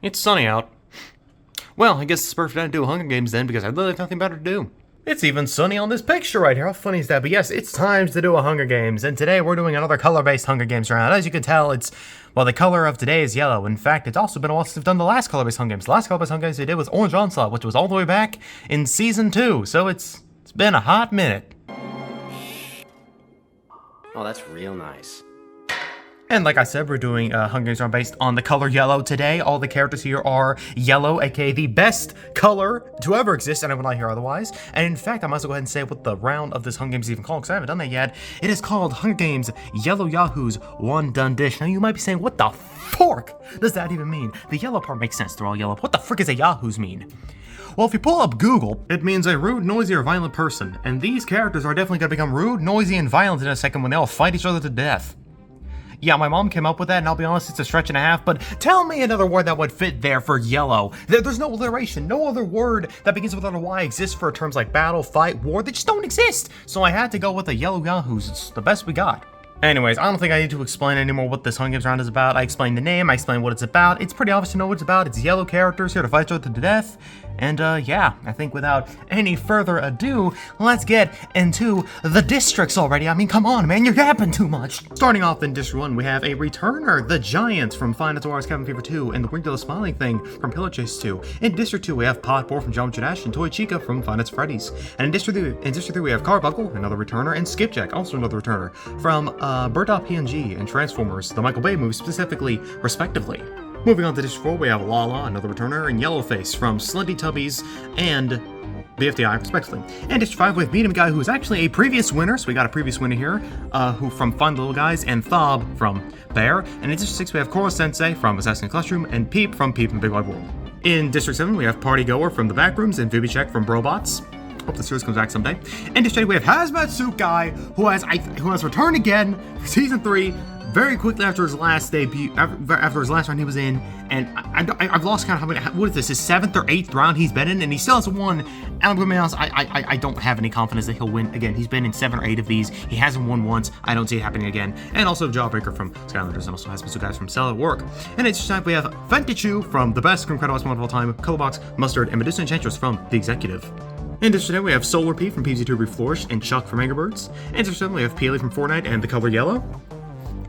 It's sunny out. Well, I guess it's perfect time to do Hunger Games then, because I literally have nothing better to do. It's even sunny on this picture right here. How funny is that? But yes, it's time to do a Hunger Games, and today we're doing another color-based Hunger Games round. As you can tell, well, the color of today is yellow. In fact, it's also been a while since we've done the last color-based Hunger Games. The last color-based Hunger Games we did was Orange Onslaught, which was all the way back in Season 2, so it's been a hot minute. Oh, that's real nice. And like I said, we're doing Hunger Games round based on the color yellow today. All the characters here are yellow, aka the best color to ever exist, and I will not hear otherwise. And in fact, I might as well go ahead and say what the round of this Hunger Games is even called, because I haven't done that yet. It is called Hunger Games Yellow Yahoos One Done Dish. Now you might be saying, what the fork does that even mean? The yellow part makes sense, they're all yellow. What the frick is a Yahoos mean? Well, if you pull up Google, it means a rude, noisy, or violent person. And these characters are definitely going to become rude, noisy, and violent in a second when they all fight each other to death. Yeah, my mom came up with that, and I'll be honest, it's a stretch and a half, but tell me another word that would fit there for yellow. There's no alliteration. No other word that begins with a letter Y exists for terms like battle, fight, war. They just don't exist. So I had to go with the yellow Yahoos. It's the best we got. Anyways, I don't think I need to explain anymore what this Hunger Games round is about. I explained the name, I explained what it's about. It's pretty obvious to know what it's about. It's yellow characters here to fight each other to death. And yeah, I think without any further ado, let's get into the districts already. I mean, come on, man, you're yapping too much. Starting off in District 1, we have a returner, the Giant from Five Nights at Freddy's Cabin Fever 2, and the Window Smiling Thing from Pillar Chase 2. In District 2, we have Potboar from Geometry Dash and Toy Chica from Five Nights at Freddy's. And in District 3, we have Carbuncle, another returner, and Skipjack, also another returner, from Bird.png and Transformers, the Michael Bay movie specifically, respectively. Moving on to District 4, we have Lala, another returner, and Yellowface from Slendy Tubbies and BFDI, respectively. And District 5, we have Medium Guy, who is actually a previous winner, so we got a previous winner here, who from Fun Little Guys, and Thob from Bear. And in District 6, we have Koro Sensei from Assassin's Classroom, and Peep from Peep in the Big Wide World. In District 7, we have Party Goer from the Backrooms, and Vibicek from Brobots. Hope the series comes back someday. In District 8, we have Hazmat Suit Guy, who has returned again for Season 3, very quickly after his last debut, after his last round he was in, and I've lost count how many, what is this, his 7th or 8th round he's been in, and he still hasn't won, and I'm gonna be honest, I don't have any confidence that he'll win again. He's been in 7 or 8 of these, he hasn't won once, I don't see it happening again. And also Jawbreaker from Skylanders, and also has been some guys from Cell at Work. And it's time we have Fentichu from the best Incredible Moment of all time, Colorbox, Mustard, and Medusa Enchantress from The Executive. In District 8, we have Solar P from PZ2 Reflourished and Chuck from Angry Birds. In District 7, we have Peely from Fortnite and the color yellow.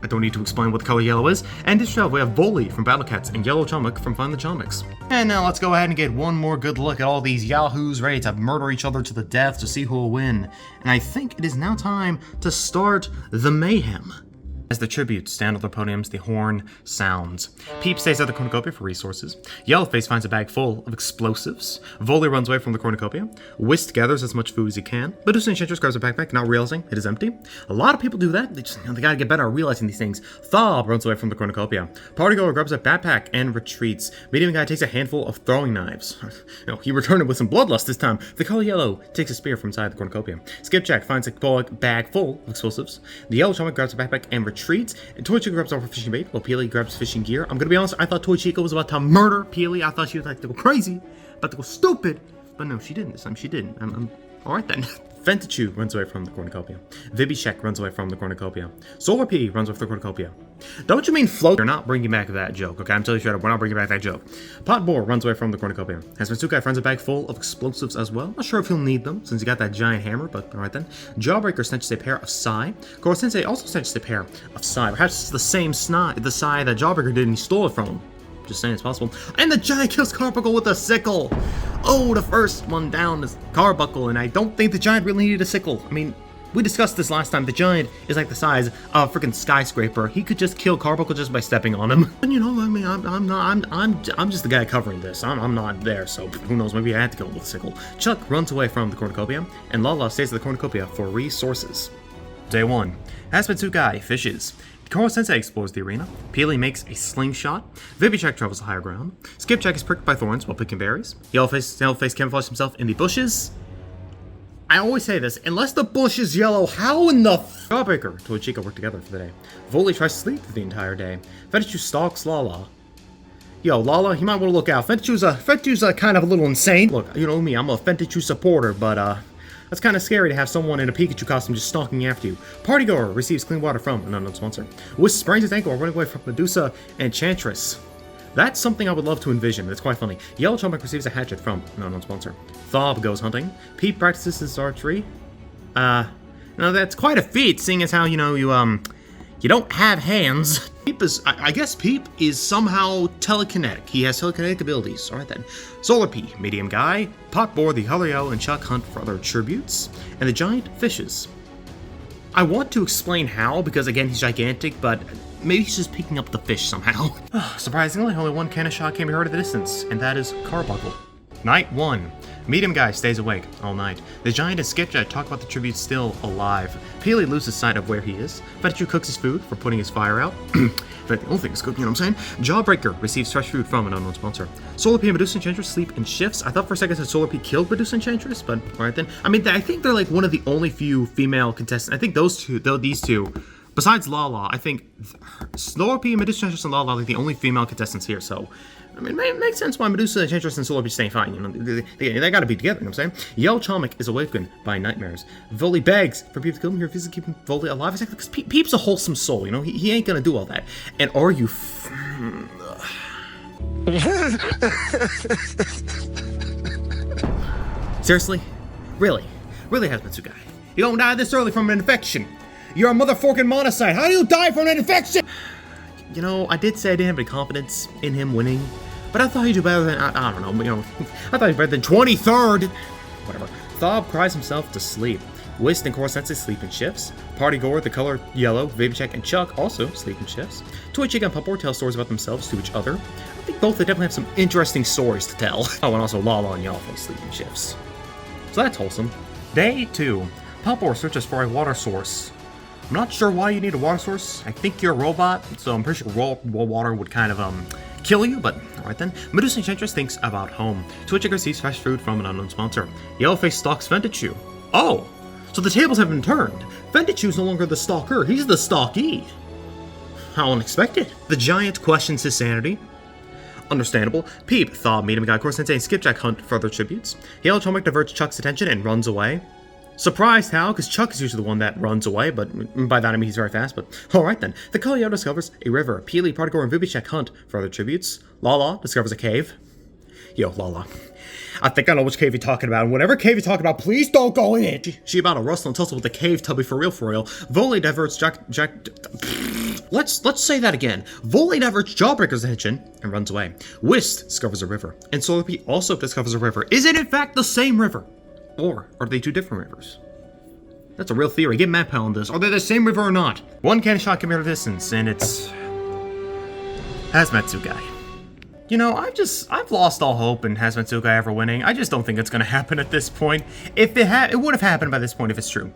I don't need to explain what the color yellow is. And District 12, we have Bully from Battle Cats and Yellow Chomik from Find the Chomics. And now let's go ahead and get one more good look at all these Yahoos ready to murder each other to the death to see who will win. And I think it is now time to start the mayhem. As the tributes stand on their podiums, the horn sounds. Peep stays at the cornucopia for resources. Yellowface finds a bag full of explosives. Volley runs away from the cornucopia. Whist gathers as much food as he can. Medusa Enchantress grabs a backpack, not realizing it is empty. A lot of people do that. They gotta get better at realizing these things. Thob runs away from the cornucopia. Partygoer grabs a backpack and retreats. Medium Guy takes a handful of throwing knives. He returned it with some bloodlust this time. The color yellow takes a spear from inside the cornucopia. Skipjack finds a bag full of explosives. The yellow Chomik grabs a backpack and retreats. And Toy Chica grabs off her fishing bait, while Peely grabs fishing gear. I'm gonna be honest, I thought Toy Chica was about to murder Peely. I thought she was like to go crazy, about to go stupid. But no, she didn't this time. She didn't. I'm alright then. Fentichu runs away from the cornucopia. Vibicek runs away from the cornucopia. Solar P runs away from the cornucopia. Don't you mean float? You're not bringing back that joke, okay? I'm telling you straight up, we're not bringing back that joke. Potboar runs away from the cornucopia. Hazmatsukai finds a bag full of explosives as well. Not sure if he'll need them, since he got that giant hammer, but alright then. Jawbreaker snatches a pair of Sai. Koro Sensei also snatches a pair of Sai. Perhaps it's the same Sai that Jawbreaker did and he stole it from him. Just saying it's possible. And the Giant kills Carbuncle with a sickle! Oh, the first one down is Carbuncle, and I don't think the Giant really needed a sickle. I mean, we discussed this last time. The Giant is like the size of a freaking skyscraper. He could just kill Carbuncle just by stepping on him. And you know, I mean, I'm just the guy covering this. I'm not there, so who knows? Maybe I had to kill him with a sickle. Chuck runs away from the cornucopia, and Lala stays at the cornucopia for resources. Day 1. Hazmatsukai fishes. Koro Sensei explores the arena. Peely makes a slingshot. Vibicek travels to higher ground. Skipjack is pricked by thorns while picking berries. Yellowface camouflages himself in the bushes. I always say this, unless the bush is yellow, how in the Jawbreaker and Toy Chica work together for the day. Volley tries to sleep for the entire day. Fetichu stalks Lala. Yo, Lala, you might want to look out. Fetichu's kind of a little insane. Look, you know me, I'm a Fetichu supporter, but that's kind of scary to have someone in a Pikachu costume just stalking after you. Partygoer receives clean water from an unknown sponsor. Wisp sprains his ankle while running away from Medusa Enchantress. That's something I would love to envision. It's quite funny. Yellow Chomik receives a hatchet from an unknown sponsor. Thob goes hunting. Peep practices his archery. No, that's quite a feat, seeing as how, you don't have hands. Peep is, I guess Peep is somehow telekinetic. He has telekinetic abilities. Alright then. Solar P, medium guy. Potboar, the color yellow, and Chuck hunt for other tributes. And the giant fishes. I want to explain how, because again, he's gigantic, but maybe he's just picking up the fish somehow. Surprisingly, only one cannon shot can be heard at the distance, and that is Carbuncle. Night 1. Medium guy stays awake all night. The giant and Skipjack talk about the tribute still alive. Peely loses sight of where he is. Fetichu cooks his food for putting his fire out. But the only thing is cooking, you know what I'm saying? Jawbreaker receives fresh food from an unknown sponsor. Solar P and Medusa Enchantress sleep in shifts. I thought for a second that Solar P killed Medusa Enchantress, but alright then. I mean, I think they're like one of the only few female contestants. I think these two, besides Lala, I think Solar P and Medusa Enchantress and Lala are like the only female contestants here, so I mean, it makes sense why Medusa Enchantress and Solar P staying fine, they gotta be together, you know what I'm saying? Yellow Chomik is awakened by nightmares. Volley begs for Peep to kill him. He refuses to keep Volley alive, exactly, because Peep's a wholesome soul, he ain't gonna do all that. And are you seriously? Really? Really, Hazmatsukai? You don't die this early from an infection! You're a motherfucking monocyte! How do you die from an infection?! I did say I didn't have any confidence in him winning, but I thought he'd do better than, I don't know, I thought he'd be better than 23rd! Whatever. Thob cries himself to sleep. Whist and Corsense sleep in shifts. Party Gore, the color yellow, Vibcheck, and Chuck also sleep in shifts. Toy Chick and Pupboar tell stories about themselves to each other. I think both they definitely have some interesting stories to tell. Oh, and also Lala and Yellowface sleep in shifts. So that's wholesome. Day 2. Pupboar searches for a water source. I'm not sure why you need a water source. I think you're a robot, so I'm pretty sure raw water would kind of, kill you, but alright then. Medusa Enchantress thinks about home. Twitchick receives fresh food from an unknown sponsor. Yellowface stalks Fentichu. Oh! So the tables have been turned. Fentichu's no longer the stalker, he's the stalkee. How unexpected. The giant questions his sanity. Understandable. Peep, Thob, Medium Guy, Corsense, and Skipjack hunt further tributes. Yellow Chomik diverts Chuck's attention and runs away. Surprised how, because Chuck is usually the one that runs away, but by that I mean he's very fast, but alright then. The Color discovers a river. Peely, Partigore, and Vibcheck hunt for other tributes. Lala discovers a cave. Yo, Lala. I think I know which cave you're talking about, and whatever cave you're talking about, please don't go in it! She about to rustle and tussle with the cave tubby for real. Volley diverts Let's say that again. Volley diverts Jawbreaker's attention and runs away. Whist discovers a river, and Solar P also discovers a river. Is it in fact the same river? Or are they two different rivers? That's a real theory. Get Matt Pell on this. Are they the same river or not? One cannon shot can be at a distance, and it's Hazmatsukai. I've lost all hope in Hazmatsukai ever winning. I just don't think it's gonna happen at this point. If it would have happened by this point if it's true.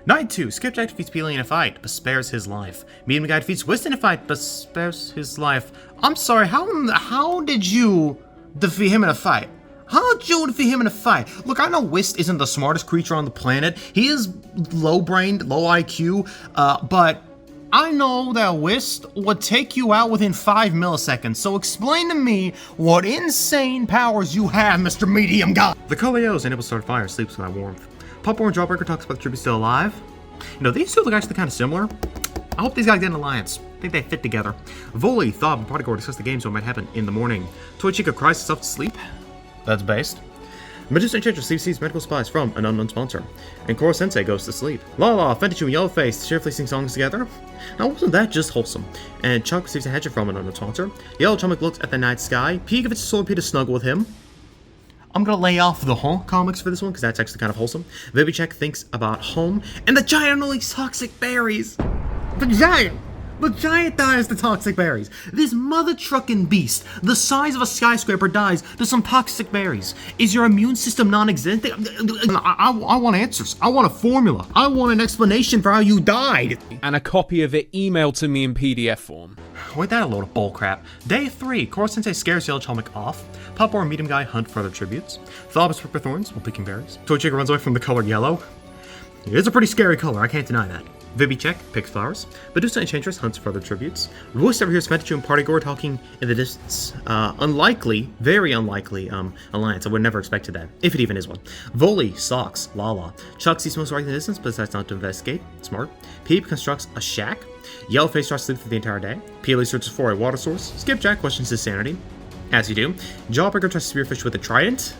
Night 2. Skipjack defeats Peely in a fight, but spares his life. Medium Guy defeats Whist in a fight, but spares his life. I'm sorry, how did you defeat him in a fight? How did you defeat him in a fight? Look, I know Whist isn't the smartest creature on the planet. He is low-brained, low IQ, but I know that Whist would take you out within 5 milliseconds. So explain to me what insane powers you have, Mr. Medium Guy. The Coleos enables to start fire, sleeps without warmth. Pupboar and Jawbreaker talks about the tribute still alive. These two look actually kind of similar. I hope these guys get an alliance. I think they fit together. Volley, Thob, and Partigore discuss the games what might happen in the morning. Toy Chica cries herself to sleep. That's based. Medusa Enchantress receives medical supplies from an unknown sponsor. And Koro Sensei goes to sleep. Lala, Fentichu, and Yellowface cheerfully sing songs together. Now, wasn't that just wholesome? And Chuck receives a hatchet from an unknown sponsor. Yellow Chomik looks at the night sky. P gives Solar P to snuggle with him. I'm gonna lay off the Hunga comics for this one, because that's actually kind of wholesome. Vibcheck thinks about home. And the giant only toxic berries! The giant dies to toxic berries. This mother trucking beast, the size of a skyscraper, dies to some toxic berries. Is your immune system non-existent? I want answers. I want a formula. I want an explanation for how you died. And a copy of it emailed to me in PDF form. Wait, that a load of bullcrap. Day 3, Koro Sensei scares Yellow Chomik off. Pupboar and Medium Guy hunt for other tributes. Thob is pricked with thorns while picking berries. Toy Chica runs away from the color yellow. It is a pretty scary color, I can't deny that. Vibicek picks flowers. Medusa Enchantress hunts for other tributes. Voice over here is Fetichu and Partygore talking in the distance. Unlikely, very unlikely alliance. I would never expected that, if it even is one. Voli stalks Lala. Chuck sees most right in the distance, but decides not to investigate. Smart. Peep constructs a shack. Yellowface tries to sleep for the entire day. Peely searches for a water source. Skipjack questions his sanity. As you do. Jawbreaker tries to spearfish with a trident.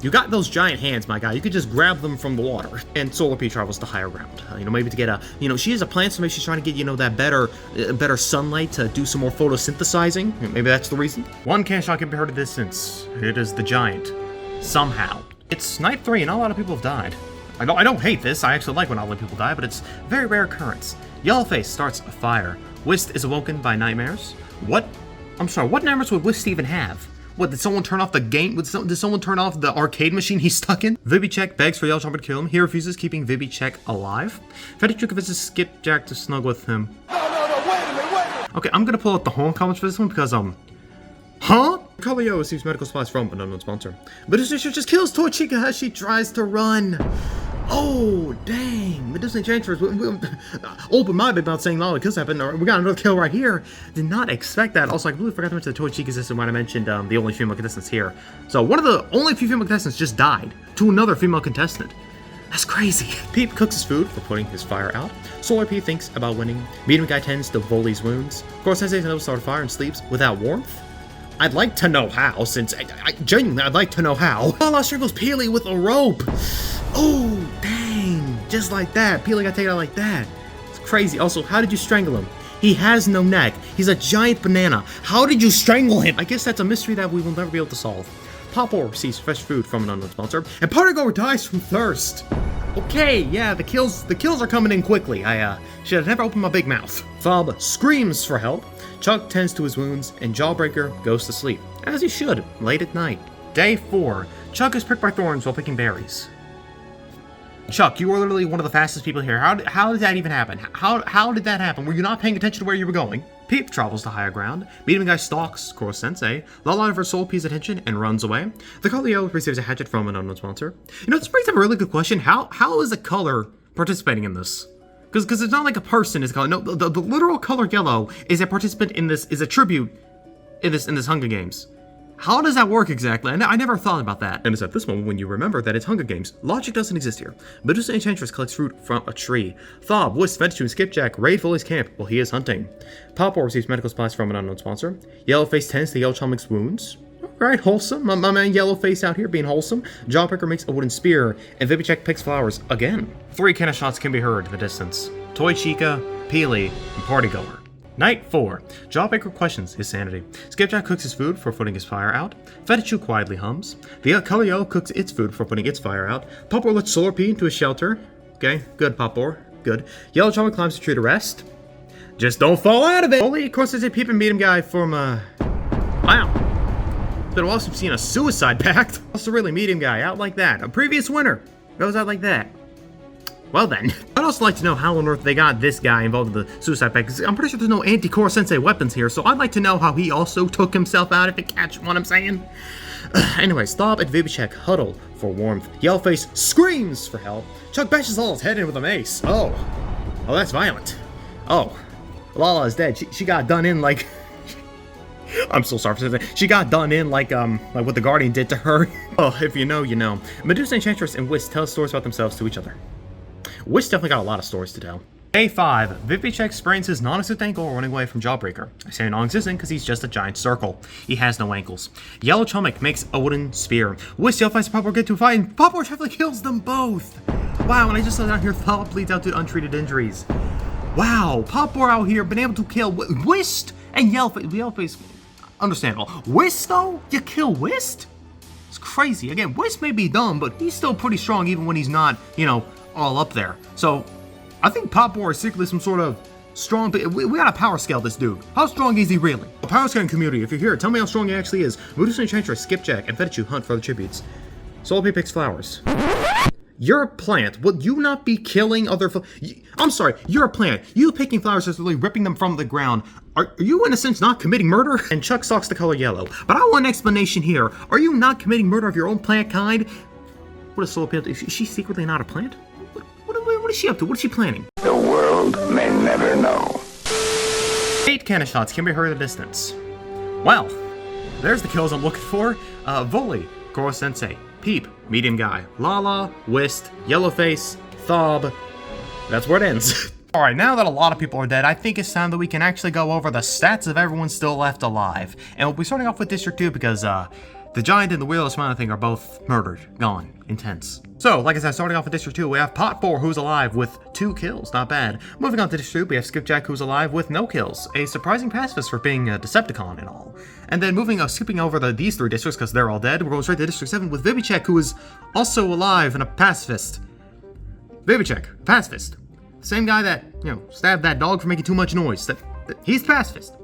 You got those giant hands, my guy. You could just grab them from the water. And Solar P travels to higher ground. Maybe to get a, she is a plant, so maybe she's trying to get, that better sunlight to do some more photosynthesizing. Maybe that's the reason. One can shot can be heard at a distance. It is the giant. Somehow. It's night 3 and not a lot of people have died. I don't hate this. I actually like when not a lot of people die, but it's very rare occurrence. Yellowface starts a fire. Whist is awoken by nightmares. What nightmares would Whist even have? What, did someone turn off the game? Did someone turn off the arcade machine he's stuck in? Vibicek begs for Yellow Chomper to kill him. He refuses, keeping Vibicek alive. Fetichu convinces Skipjack to snuggle with him. No, wait a minute. Okay, I'm gonna pull out the home comments for this one because, huh? Colio receives medical supplies from an unknown sponsor. But his sister just kills Toy Chica as she tries to run. Oh, dang. Medusa Enchantress open-minded about saying all the kills happened. We got another kill right here. Did not expect that. Also, I completely forgot to mention the Toy Chica system when I mentioned the only female contestants here. So, one of the only few female contestants just died to another female contestant. That's crazy. Peep cooks his food for putting his fire out. Solar P thinks about winning. Medium Guy tends to Voli's wounds. Of course, Sensei's never started fire and sleeps without warmth. I'd like to know how, since genuinely, I'd like to know how. Lala strangles Peely with a rope. Oh, dang. Just like that. Peely got taken out like that. It's crazy. Also, how did you strangle him? He has no neck. He's a giant banana. How did you strangle him? I guess that's a mystery that we will never be able to solve. Popor receives fresh food from an unknown sponsor, and Partygore dies from thirst. Okay, yeah, the kills are coming in quickly. I should have never opened my big mouth. Fob screams for help. Chuck tends to his wounds, and Jawbreaker goes to sleep, as he should, late at night. Day 4. Chuck is pricked by thorns while picking berries. Chuck, you were literally one of the fastest people here. How did that even happen? How did that happen? Were you not paying attention to where you were going? Peep travels to higher ground. Medium Guy stalks Koro Sensei. Lala of her soul pays attention and runs away. The Colio receives a hatchet from an unknown sponsor. This brings up a really good question. How is the color participating in this? Because it's not like a person is color. No, the literal color yellow is a participant in this, is a tribute in this Hunger Games. How does that work exactly? I never thought about that. And it's at this moment when you remember that it's Hunger Games. Logic doesn't exist here. Medusa Enchantress collects fruit from a tree. Thob, Whist, Fetichu, and Skipjack raid Foley's camp while he is hunting. Popor receives medical supplies from an unknown sponsor. Yellowface tends to Yellow Chomic's wounds. Alright, wholesome. My man Yellowface out here being wholesome. Jawbreaker makes a wooden spear, and Vibicek picks flowers again. 3 cannon shots can be heard in the distance. Toy Chica, Peely, and Partygoer. Night 4. Jawbreaker questions his sanity. Skipjack cooks his food for putting his fire out. Fetichu quietly hums. The Color Yellow cooks its food for putting its fire out. Popor lets Solar P into his shelter. Okay, good, Popor. Good. Yellow Chomic climbs the tree to rest. Just don't fall out of it! Only, of course, there's a Peep and Medium Guy from, wow. Been a while since we've seen a suicide pact. Also, really, Medium Guy out like that. A previous winner goes out like that. Well then, I'd also like to know how on earth they got this guy involved in the suicide pact, because I'm pretty sure there's no anti-Koro Sensei weapons here, so I'd like to know how he also took himself out, if you catch what I'm saying. Anyways, Thob and Vibicek huddle for warmth. Yellowface screams for help. Chuck bashes Lala's head in with a mace. Oh, that's violent. Oh, Lala is dead. She got done in like... I'm so sorry for saying that. She got done in like what the Guardian did to her. Oh, if you know, you know. Medusa Enchantress and Whist tell stories about themselves to each other. Whist definitely got a lot of stories to tell. Day 5. Vibicek sprains his non-existent ankle running away from Jawbreaker. I say non-existent because he's just a giant circle. He has no ankles. Yellow Chomic makes a wooden spear. Whist Yellowface and Popor get to a fight, and Popor definitely kills them both. Wow, and I just saw down here, Thob bleeds out due to untreated injuries. Wow, Popor out here been able to kill Whist and Yellowface. Understandable. Whist though? You kill Whist? It's crazy. Again, Whist may be dumb, but he's still pretty strong even when he's not, all up there. So, I think Popor is secretly some sort of strong... We gotta power scale this dude. How strong is he really? Power scaling community, if you're here, tell me how strong he actually is. Medusa Enchantress, Skipjack, and Fetichu hunt for other tributes. Solar picks flowers. You're a plant. Will you not be killing other... I'm sorry, you're a plant. You picking flowers is literally ripping them from the ground. Are you, in a sense, not committing murder? And Chuck stalks the color yellow. But I want an explanation here. Are you not committing murder of your own plant kind? What is Solar P up to? Is she secretly not a plant? What is she up to? What is she planning? The world world may never know. 8 cannon shots can be heard in the distance. Well, there's the kills I'm looking for. Volley, Goro Sensei, Peep, Medium Guy, Lala, Whist, Yellowface, Thob. That's where it ends. Alright, now that a lot of people are dead, I think it's time that we can actually go over the stats of everyone still left alive. And we'll be starting off with District 2 because, the Giant and the Wheel of Smile thing are both murdered, gone, intense. So, like I said, starting off with District 2, we have Pot 4, who's alive with 2 kills, not bad. Moving on to District 3, we have Skipjack, who's alive with no kills. A surprising pacifist for being a Decepticon and all. And then skipping over these 3 districts because they're all dead, we're going straight to District 7 with Vivicek, who is also alive and a pacifist. Vivicek, pacifist. Same guy that, stabbed that dog for making too much noise. He's the pacifist.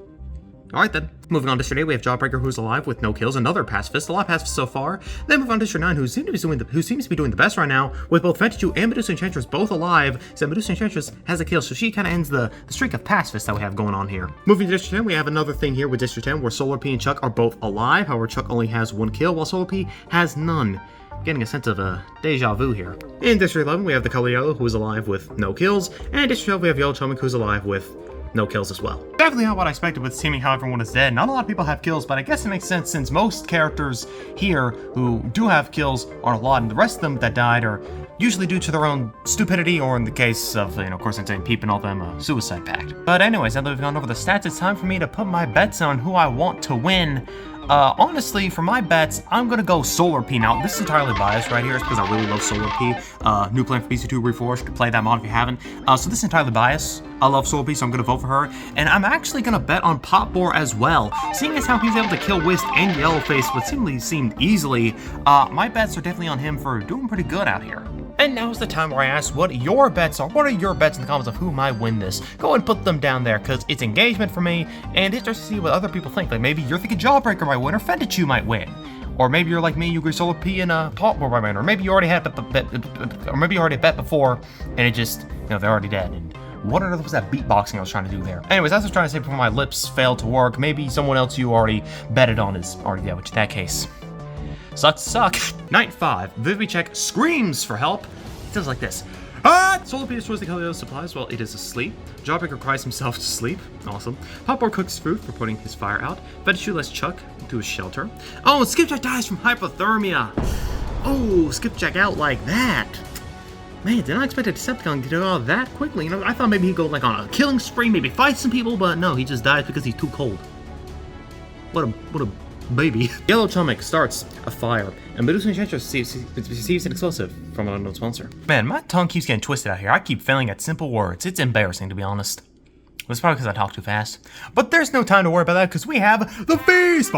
Alright then. Moving on to District 8, we have Jawbreaker, who's alive with no kills, another pacifist, a lot of pacifists so far. Then move on to District 9, who seems to be doing the best right now, with both Fentichu and Medusa Enchantress both alive, so Medusa Enchantress has a kill, so she kind of ends the streak of pacifists that we have going on here. Moving to District 10, we have another thing here with District 10, where Solar P and Chuck are both alive, however Chuck only has 1 kill, while Solar P has none. Getting a sense of deja vu here. In District 11, we have the color Yellow, who is alive with no kills, and in District 12, we have Yellow Chomik, who's alive with no kills as well. Definitely not what I expected with seeming how everyone is dead. Not a lot of people have kills, but I guess it makes sense since most characters here who do have kills aren't a lot, and the rest of them that died are usually due to their own stupidity, or in the case of, of course, I'm saying Peep and all them, a suicide pact. But anyways, now that we've gone over the stats, it's time for me to put my bets on who I want to win. Honestly, for my bets, I'm gonna go Solar P. Now, this is entirely biased right here. It's because I really love Solar P. New plan for BC2 Reforged. Play that mod if you haven't. So this is entirely biased. I love Solar P, so I'm gonna vote for her. And I'm actually gonna bet on Potbore as well. Seeing as how he's able to kill Whist and Yellowface, what seemed easily, my bets are definitely on him for doing pretty good out here. And now's the time where I ask what your bets are. What are your bets in the comments of who might win this? Go and put them down there, because it's engagement for me, and it's just to see what other people think. Like, maybe you're thinking Jawbreaker might win, or Fentichu might win. Or maybe you're like me, you agree Solar P and Potbore might win. Or maybe you already had bet before, and it just, they're already dead. And what was that beatboxing I was trying to do there? Anyways, that's what I was trying to say before my lips failed to work. Maybe someone else you already betted on is already dead, which in that case, suck. Night 5, Vivicek screams for help. It sounds like this. Solar P destroys the Kaleo supplies while it is asleep. Jawbreaker cries himself to sleep. Awesome. Potbore cooks food for putting his fire out. Fetichu lets Chuck into his shelter. Oh, Skipjack dies from hypothermia. Oh, Skipjack out like that. Man, did not expect a Decepticon to do all that quickly. I thought maybe he'd go like on a killing spree, maybe fight some people, but no, he just dies because he's too cold. What a baby. Yellow Chomik starts a fire, and Medusa Enchantress receives an explosive from an unknown sponsor. Man, my tongue keeps getting twisted out here. I keep failing at simple words. It's embarrassing, to be honest. It's probably because I talk too fast. But there's no time to worry about that because we have the feast!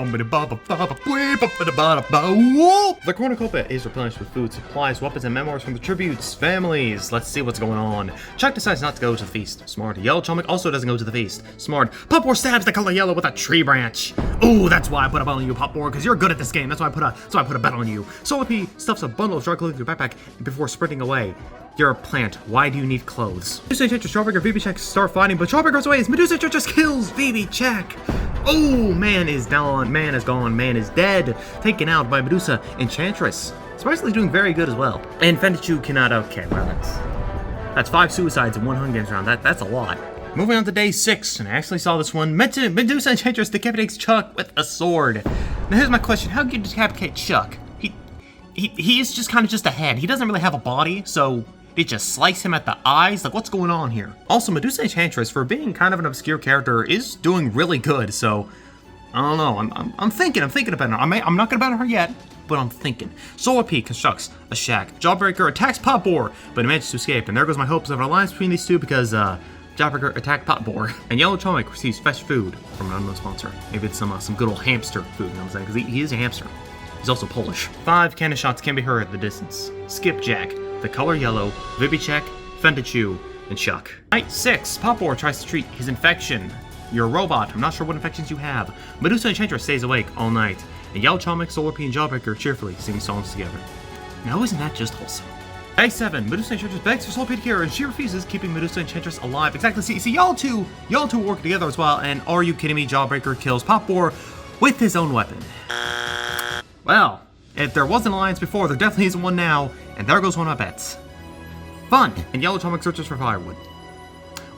The cornucopia is replenished with food, supplies, weapons, and memoirs from the tributes' families. Let's see what's going on. Chuck decides not to go to the feast. Smart. Yellow Chomik also doesn't go to the feast. Smart. Potbore stabs the color yellow with a tree branch. Ooh, that's why I put a bet on you, Potbore, because you're good at this game. That's why I put a bet on you. Solar P stuffs a bundle of dry clothing in your backpack before sprinting away. You're a plant. Why do you need clothes? Medusa Enchantress, Jawbreaker, Vivicek start fighting, but Jawbreaker goes away as Medusa Enchantress kills Vivicek. Oh, man is down, man is gone, man is dead. Taken out by Medusa Enchantress. Surprisingly doing very good as well. And Fentichu cannot, okay, well that's 5 suicides in one Hunger Games round. That's a lot. Moving on to day 6, and I actually saw this one. Medusa Enchantress decapitates Chuck with a sword. Now here's my question, how do you decapitate Chuck? He is just kind of just a head. He doesn't really have a body, so it just slice him at the eyes. Like, what's going on here? Also, Medusa Enchantress, for being kind of an obscure character, is doing really good. So, I don't know. I'm thinking about it. I'm not gonna bet on her yet, but I'm thinking. Solar P constructs a shack. Jawbreaker attacks Potbore, but he manages to escape. And there goes my hopes of an alliance between these two because Jawbreaker attacked Potbore. And Yellow Chomik receives fresh food from an unknown sponsor. Maybe it's some good old hamster food. You know what I'm saying? Because he is a hamster. He's also Polish. 5 cannon shots can be heard at the distance. Skipjack, the color yellow, Vivicek, Fentichu, and Chuck. Night 6, Potbore tries to treat his infection. You're a robot, I'm not sure what infections you have. Medusa Enchantress stays awake all night, and Yellow Chomik, Solar P, and Jawbreaker cheerfully sing songs together. Now isn't that just wholesome? Day 7, Medusa Enchantress begs for Solar P to cure, and she refuses, keeping Medusa Enchantress alive. Exactly, see y'all two work together as well, and are you kidding me? Jawbreaker kills Potbore with his own weapon. Well, if there was an alliance before, there definitely isn't one now, and there goes one of my bets. Fun! And Yellow Chomik searches for firewood.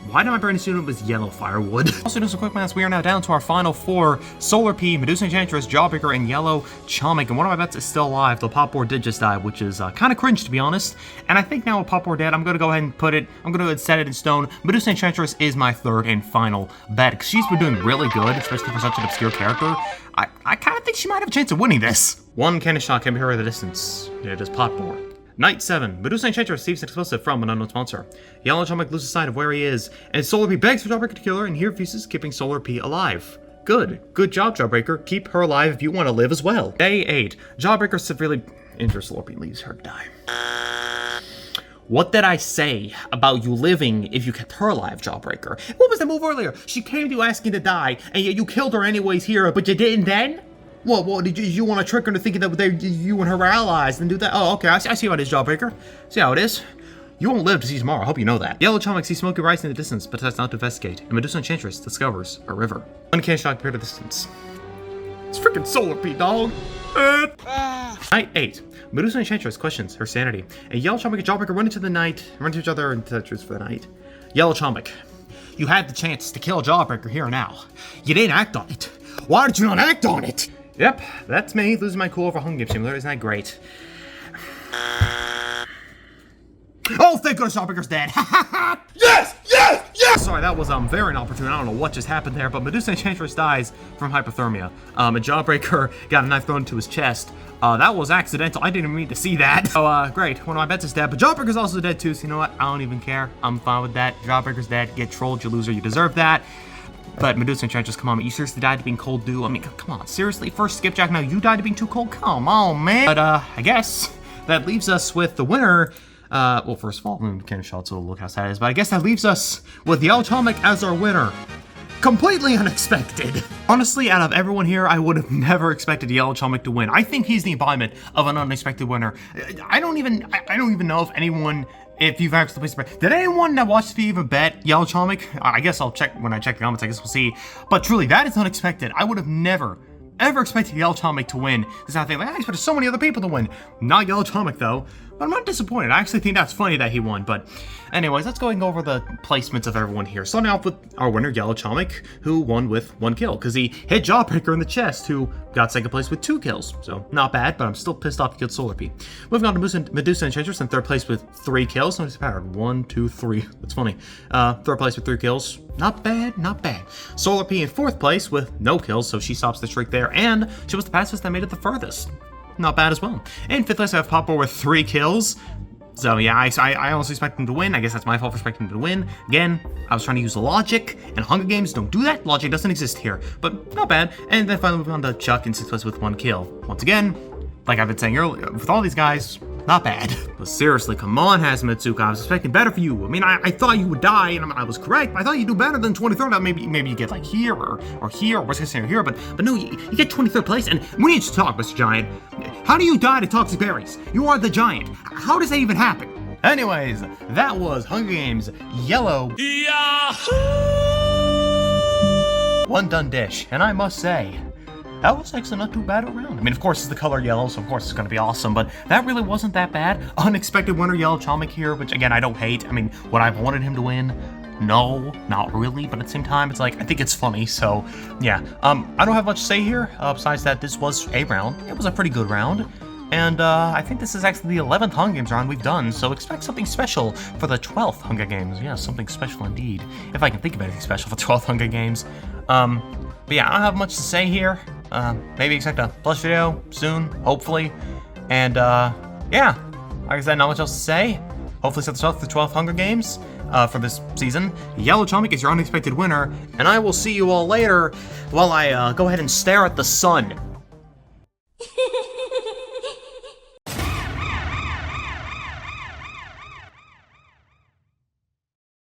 Why did my brain assume it was yellow firewood? Also, doing some quick maths, we are now down to our final 4. Solar P, Medusa Enchantress, Jawbreaker, and Yellow Chomic. And one of my bets is still alive, though Pop Board did just die, which is kind of cringe, to be honest. And I think now with Pop Board dead, I'm going to go ahead and I'm going to set it in stone. Medusa Enchantress is my 3rd and final bet, because she's been doing really good, especially for such an obscure character. I kind of think she might have a chance of winning this. One cannon shot can be heard at a distance. It is Pop Board. Night 7. Medusa Enchantress receives an explosive from an unknown sponsor. Yellow Chomic loses sight of where he is, and Solar P begs for Jawbreaker to kill her, and he refuses, keeping Solar P alive. Good. Good job, Jawbreaker. Keep her alive if you want to live as well. Day 8. Jawbreaker severely injures Solar P and leaves her to die. What did I say about you living if you kept her alive, Jawbreaker? What was the move earlier? She came to you asking to die, and yet you killed her anyways here, but you didn't then? What did you want to trick her into thinking that you and her were allies and do that? Oh, okay, I see how it is, Jawbreaker. See how it is. You won't live to see tomorrow, I hope you know that. Yellow Chomic sees smoke rising in the distance, but decides not to investigate, and Medusa Enchantress discovers a river. One cannon shot appeared at a distance. It's freaking Solar P, dog. Night 8. Medusa Enchantress questions her sanity, and Yellow Chomic and Jawbreaker run into each other and touch for the night. Yellow Chomic, you had the chance to kill Jawbreaker here and now. You didn't act on it. Why did you not act on it? Yep, that's me, losing my cool over Hunga Gamez Simulator. Isn't that great? Oh, thank goodness Jawbreaker's dead. Yes! Yes! Yes! Sorry, that was very inopportune. I don't know what just happened there, but Medusa Enchantress dies from hypothermia. And Jawbreaker got a knife thrown into his chest. That was accidental. I didn't even mean to see that. So, great. One of my bets is dead, but Jawbreaker's also dead too, so you know what? I don't even care. I'm fine with that. Jawbreaker's dead. Get trolled, you loser. You deserve that. But Medusa Enchantress, come on, you seriously died to being cold dew? I mean, come on, seriously? First Skipjack, now you died to being too cold? Come on, man. But, I guess that leaves us with the winner. Well, first of all, cannon shot, so look how sad it is. But I guess that leaves us with Yellow Chomic as our winner. Completely unexpected. Honestly, out of everyone here, I would have never expected Yellow Chomic to win. I think he's the embodiment of an unexpected winner. I don't even know if anyone... If you've actually placed a bet. Did anyone that watched the even bet Yellow Chomic? I guess I'll check when I check the comments. I guess we'll see. But truly, that is unexpected. I would have never, ever expected Yellow Chomic to win. This is not thing. Like, I expected so many other people to win. Not Yellow Chomic, though. But I'm not disappointed. I actually think that's funny that he won. But anyways, let's go and go over the placements of everyone here. Starting off with our winner, Yellow Chomic, who won with 1 kill. Because he hit Jawbreaker in the chest, who got 2nd place with 2 kills. So, not bad, but I'm still pissed off he killed Solar P. Moving on to Medusa Enchantress in 3rd place with 3 kills. Notice the pattern. 1, 2, 3. That's funny. 3rd place with 3 kills. Not bad, not bad. Solar P in 4th place with no kills, so she stops the streak there. And she was the fastest that made it the furthest. Not bad as well. In 5th place, I have Pop Board with 3 kills. So yeah, I honestly expect him to win. I guess that's my fault for expecting him to win. Again, I was trying to use logic, and Hunger Games don't do that. Logic doesn't exist here, but not bad. And then finally moving on to Chuck in 6th place with 1 kill. Once again, like I've been saying earlier, with all these guys, not bad. But seriously, come on, Hazumitsuka. I was expecting better for you. I mean, I thought you would die, and I was correct. I thought you'd do better than 23rd. Now maybe you get like here or here, or worst case scenario here. But no, you get 23rd place. And we need to talk, Mr. Giant. How do you die to toxic berries? You are the Giant. How does that even happen? Anyways, that was Hunger Games Yellow. Yahoo! One done dish, and I must say, that was actually not too bad around. I mean, of course, it's the color yellow, so of course it's going to be awesome, but that really wasn't that bad. Unexpected winner, Yellow Chomic here, which, again, I don't hate. I mean, would I have wanted him to win? No, not really, but at the same time, it's like, I think it's funny, so, yeah. I don't have much to say here, besides that this was a round. It was a pretty good round, and I think this is actually the 11th Hunger Games round we've done, so expect something special for the 12th Hunger Games. Yeah, something special indeed, if I can think of anything special for 12th Hunger Games. But yeah, I don't have much to say here. Maybe expect a plush video soon, hopefully. And, yeah, like I said, not much else to say. Hopefully set the 12th Hunger Games for this season. Yellow Chomic is your unexpected winner, and I will see you all later while I go ahead and stare at the sun.